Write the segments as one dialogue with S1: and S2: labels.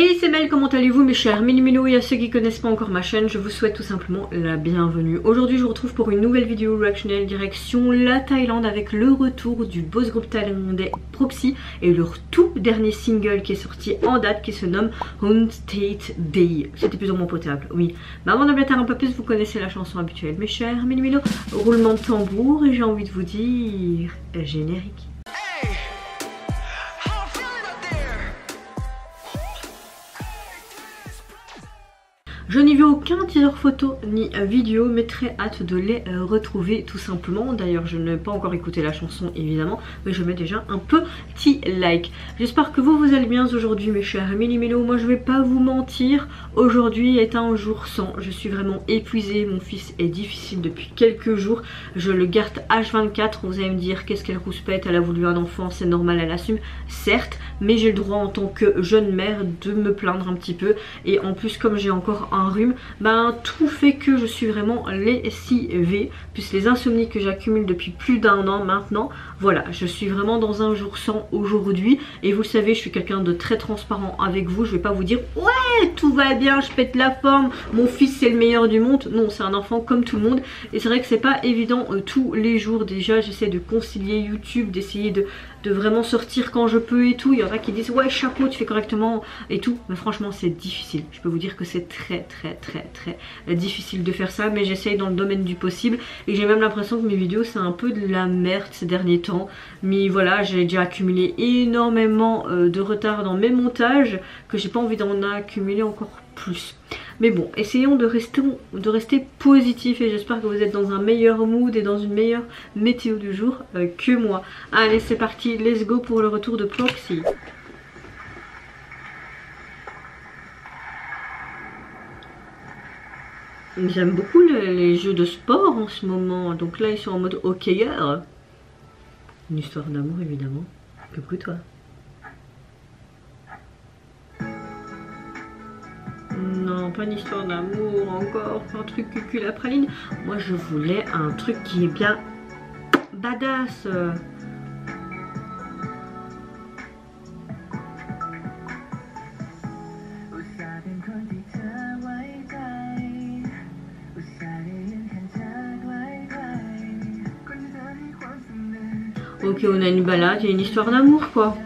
S1: Hey, c'est Mel, comment allez-vous mes chers Mini-Minou, et à ceux qui connaissent pas encore ma chaîne, je vous souhaite tout simplement la bienvenue. Aujourd'hui je vous retrouve pour une nouvelle vidéo reactionnelle direction la Thaïlande avec le retour du boss groupe thaïlandais Proxy et leur tout dernier single qui est sorti en date qui se nomme Home State Day. C'était plus ou moins potable, oui. Mais avant de m'étendre un peu plus, vous connaissez la chanson habituelle mes chers Mini-Minou. Roulement de tambour et j'ai envie de vous dire générique. Je n'y veux aucun teaser photo ni vidéo, mais très hâte de les retrouver tout simplement. D'ailleurs je n'ai pas encore écouté la chanson évidemment, mais je mets déjà un petit like. J'espère que vous allez bien aujourd'hui mes chers Mini-Minou. Moi je vais pas vous mentir, aujourd'hui est un jour sans. Je suis vraiment épuisée, mon fils est difficile depuis quelques jours. Je le garde H24, vous allez me dire qu'est-ce qu'elle rouspète, elle a voulu un enfant, c'est normal, elle assume. Certes, mais j'ai le droit en tant que jeune mère de me plaindre un petit peu. Et en plus comme j'ai encore un rhume, ben tout fait que je suis vraiment lessivée, puisque les insomnies que j'accumule depuis plus d'un an maintenant, voilà, je suis vraiment dans un jour sans aujourd'hui. Et vous le savez, je suis quelqu'un de très transparent avec vous, je vais pas vous dire ouais tout va bien, je pète la forme, mon fils c'est le meilleur du monde. Non, c'est un enfant comme tout le monde et c'est vrai que c'est pas évident tous les jours. Déjà j'essaie de concilier YouTube, d'essayer de vraiment sortir quand je peux et tout. Il y en a qui disent ouais chapeau tu fais correctement et tout, mais franchement c'est difficile. Je peux vous dire que c'est très difficile de faire ça, mais j'essaye dans le domaine du possible. Et j'ai même l'impression que mes vidéos c'est un peu de la merde ces derniers temps. Mais voilà, j'ai déjà accumulé énormément de retard dans mes montages que j'ai pas envie d'en accumuler encore plus. Mais bon, essayons de rester positif et j'espère que vous êtes dans un meilleur mood et dans une meilleure météo du jour que moi. Allez c'est parti, let's go pour le retour de Proxy. J'aime beaucoup les jeux de sport en ce moment, donc là ils sont en mode hockeyeur. Une histoire d'amour évidemment, coucou toi. Non, pas une histoire d'amour encore, un truc cucul la praline. Moi je voulais un truc qui est bien badass. Ok, on a une balade, il y a une histoire d'amour quoi.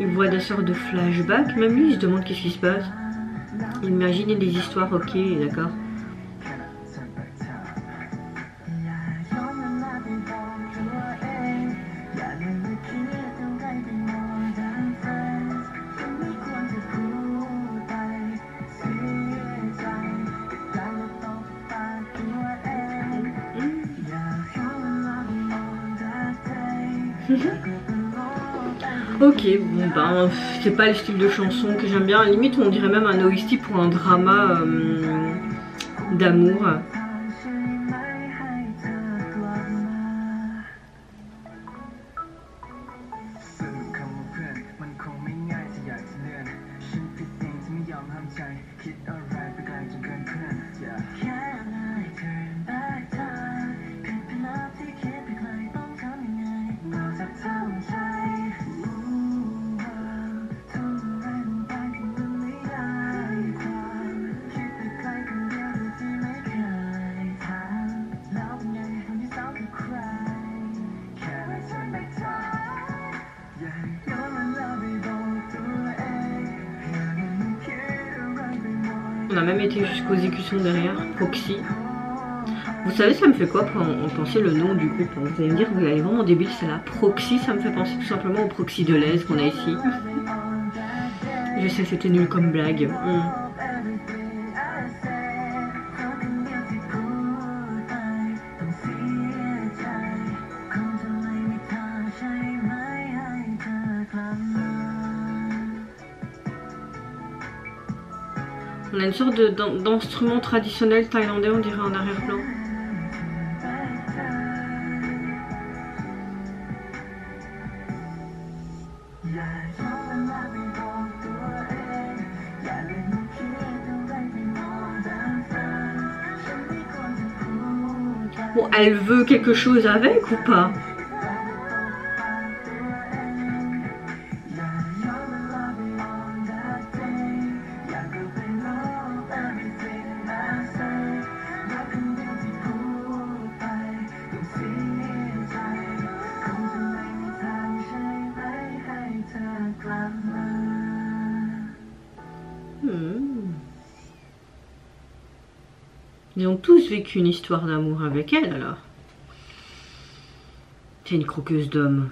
S1: Il voit des sortes de flashbacks, même lui il se demande qu'est-ce qui se passe. Imaginez des histoires, ok, d'accord. Ok, bon ben c'est pas le style de chanson que j'aime bien, à la limite on dirait même un OST pour un drama d'amour. On a même été jusqu'aux écussons derrière, Proxy. Vous savez ça me fait quoi pour en penser le nom du groupe? Vous allez me dire, vous allez vraiment débile, c'est la Proxy, ça me fait penser tout simplement au Proxy de l'Aise qu'on a ici. Je sais c'était nul comme blague. On a une sorte d'instrument traditionnel thaïlandais, on dirait en arrière-plan. Bon, elle veut quelque chose avec ou pas? Ils ont tous vécu une histoire d'amour avec elle alors. C'est une croqueuse d'homme.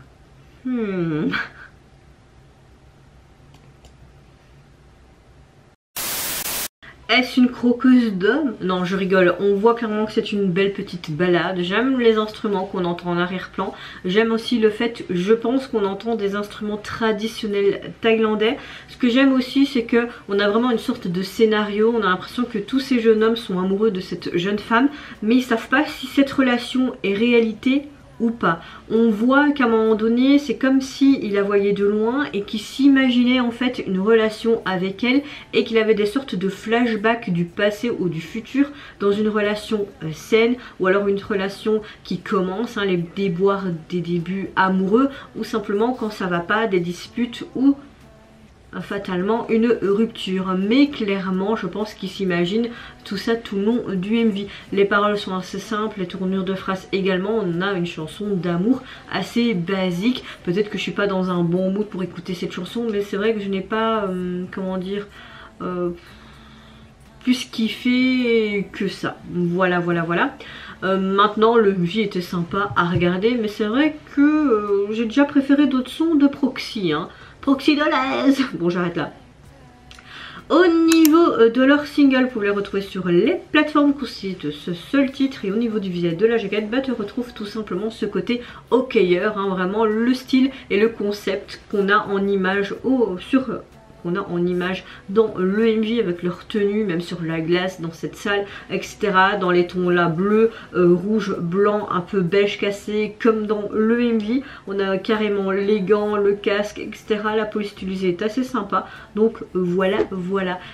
S1: Est-ce une croqueuse d'homme? Non, je rigole. On voit clairement que c'est une belle petite balade. J'aime les instruments qu'on entend en arrière-plan. J'aime aussi le fait, je pense, qu'on entend des instruments traditionnels thaïlandais. Ce que j'aime aussi, c'est que on a vraiment une sorte de scénario. On a l'impression que tous ces jeunes hommes sont amoureux de cette jeune femme, mais ils savent pas si cette relation est réalité ou pas. On voit qu'à un moment donné, c'est comme si il la voyait de loin et qu'il s'imaginait en fait une relation avec elle et qu'il avait des sortes de flashbacks du passé ou du futur dans une relation saine ou alors une relation qui commence, les déboires des débuts amoureux ou simplement quand ça va pas, des disputes ou fatalement une rupture. Mais clairement je pense qu'il s'imagine tout ça tout le long du MV. Les paroles sont assez simples, les tournures de phrases également. On a une chanson d'amour assez basique. Peut-être que je suis pas dans un bon mood pour écouter cette chanson, mais c'est vrai que je n'ai pas comment dire plus kiffé que ça. Voilà. Maintenant le MV était sympa à regarder, mais c'est vrai que j'ai déjà préféré d'autres sons de Proxy, Proxy de l'aise. Bon, j'arrête là. Au niveau de leur single, vous pouvez les retrouver sur les plateformes qui de ce seul titre. Et au niveau du visuel de la jaquette, tu retrouves tout simplement ce côté hockeyeur, vraiment le style et le concept qu'on a en image qu'on a en image dans le MV avec leur tenue, même sur la glace dans cette salle, etc. Dans les tons là bleu, rouge, blanc, un peu beige cassé comme dans le MV. On a carrément les gants, le casque, etc. La police utilisée est assez sympa. Donc voilà.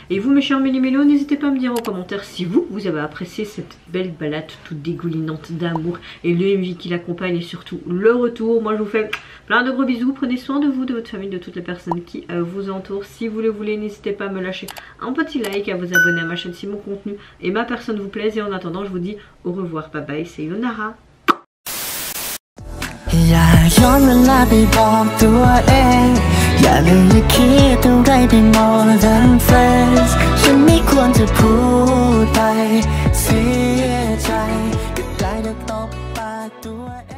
S1: Et vous mes chers méli-mélos, n'hésitez pas à me dire en commentaire si vous avez apprécié cette belle balade toute dégoulinante d'amour et le MV qui l'accompagne et surtout le retour. Moi je vous fais plein de gros bisous. Prenez soin de vous, de votre famille, de toutes les personnes qui vous entourent. Si vous le voulez, n'hésitez pas à me lâcher un petit like, à vous abonner à ma chaîne si mon contenu et ma personne vous plaisent. Et en attendant, je vous dis au revoir, bye bye, c'est Yonara.
S2: อย่าย้อนเวลาไปบอกตัวเองอย่าเลยอย่าคิดอะไรไป more than friends ฉันไม่ควรจะพูดไปเสียใจก็ได้แต่ตบปากตัวเอง